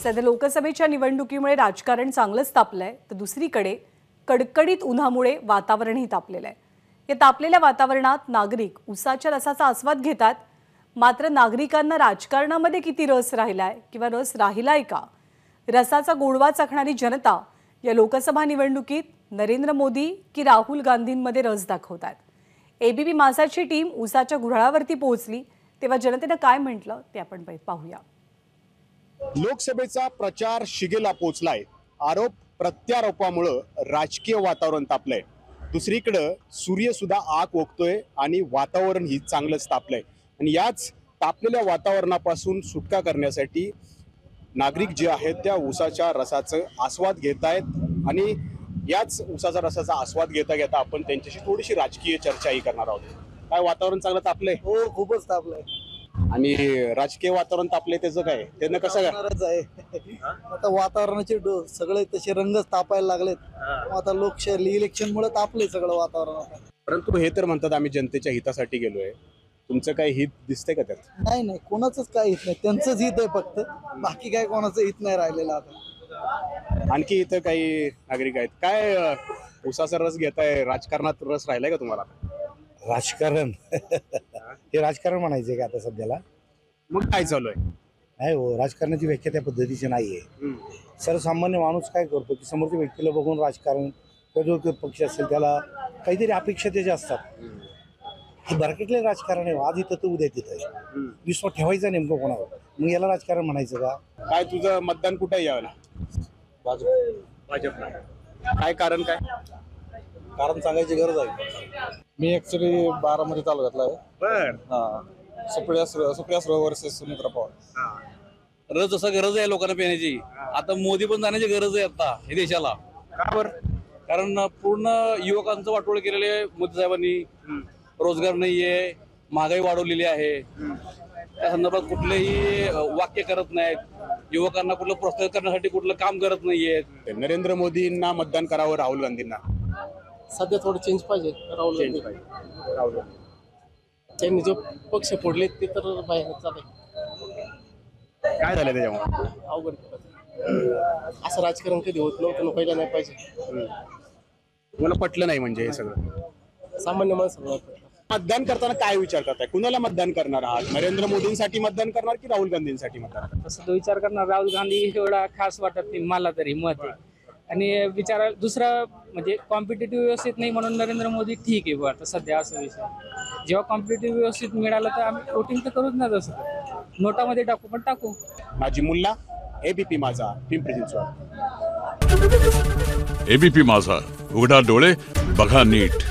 सध्या लोकसभेच्या निवडणुकीमुळे राजकारण चांगलंच तापलंय, तर दुसरीकडे कडकडीत उन्हामुळे वातावरणही तापलेलं आहे। या तापलेल्या वातावरणात नागरिक उसाच्या रसाचा आस्वाद घेतात। मात्र नागरिकांना राजकारणामध्ये किती रस राहिलाय किंवा रस राहिलाय का, रसाचा गोडवा चाखणारी जनता या लोकसभा निवडणुकीत नरेंद्र मोदी की राहुल गांधींमध्ये रस दाखवतात। एबीपी माझाची टीम उसाच्या गुऱ्हाळावरती पोहोचली, तेव्हा जनतेने काय म्हटलं ते आपण पाहूया। लोकसभेचा प्रचार शिगेला पोहोचलाय। आरोप प्रत्यारोपामुळे राजकीय वातावरण तापलंय। दुसरीकडे सूर्य सुद्धा आग ओकतोय आणि वातावरण ही चांगलंच तापलंय। आणि याच तापलेल्या वातावरणापासून सुटका करण्यासाठी नागरिक जे आहेत त्या उसाच्या रसाचं आस्वाद घेत आहेत। आणि याच उसाच्या रसाचा आस्वाद घेता घेता आपण त्यांच्याशी थोडीशी राजकीय चर्चाही करणार आहोत। काय वातावरण चांगलं तापलंय? हो, खूपच तापलंय। आणि राजकीय वातावरण तापलंय त्याचं काय, त्यानं कसं काय? आता वातावरणाचे सगळे तसे रंगच तापायला लागलेत। आता लोकशाही इलेक्शनमुळे तापले सगळं वातावरण। परंतु हे तर म्हणतात आम्ही जनतेच्या हितासाठी गेलोय, तुमचं काही हित दिसतंय का त्यात? नाही नाही, कोणाचंच काय हित नाही, त्यांचंच हित आहे फक्त, बाकी काय कोणाचं हित नाही राहिलेलं आता। आणखी इथं काही नागरिक आहेत काय? उसाचा रस घेताय, राजकारणात रस राहिलाय का तुम्हाला? राजकारण हे राजकारण म्हणायचे का आता सध्याला? मग काय चालू आहे? नाही हो, राजकारणाची व्याख्या त्या पद्धतीची नाहीये। सर्वसामान्य माणूस काय करतो की समोरच्या व्यक्तीला बघून राजकारण, जो पक्ष असेल त्याला काहीतरी अपेक्षा त्याच्या असतात। हे भरकटले राजकारण आहे। आज इथं तर उद्या तिथं आहे। विश्वास ठेवायचा नेमकं कोणावर, मग याला राजकारण म्हणायचं का? काय तुझं मतदान कुठे यावं? भाजपला। काय कारण काय? कारण सांगायची गरज आहे। मी ऍक्च्युली बारामती तालुक्यातला आहे। बर। सुप्रिया सुळे वर्सेस सुमित्रा पवार। रस जसं गरज आहे लोकांना पिण्याची, आता मोदी पण जाण्याची गरज आहे आता हे देशाला। का बर? कारण पूर्ण युवकांचं वाटोळ केलेले मोदी साहेबांनी। रोजगार नाहीये, महागाई वाढवलेली आहे, त्या संदर्भात कुठलेही वाक्य करत नाहीत। युवकांना कुठलं प्रोत्साहित करण्यासाठी कुठलं काम करत नाहीयेत। नरेंद्र मोदींना मतदान करावं राहुल गांधींना? सध्या थोडं चेंज पाहिजे। राहुल गांधी त्यांनी जो पक्ष फोडले ते तर बाहेर चालेल। काय झालं त्याच्यामुळे? अवघड असं राजकारण कधी होत नव्हतं ना, पहिला नाही पाहिजे। मला पटलं नाही म्हणजे हे सगळं सामान्य माणसाला मतदान करताना काय विचार करताय? कुणाला मतदान करणार आहात? नरेंद्र मोदींसाठी मतदान करणार की राहुल गांधींसाठी मतदान करणार? तसं तो विचार करणार राहुल गांधी एवढा खास वाटत नाही मला तरी मत आहे। आणि विचारायला दुसरा म्हणजे कॉम्पिटेटिव्ह व्यवस्थित नाही म्हणून नरेंद्र मोदी ठीक आहे आता सध्या असं विषय। जेव्हा कॉम्पिटेटिव्ह व्यवस्थित मिळालं तर आम्ही वोटिंग तर करूच ना, तसं नोटामध्ये टाकू पण टाकू। माझी मुल्ला, एबीपी माझा, पिंपरी चिंचवड। एबीपी माझा, उघडा डोळे बघा नीट।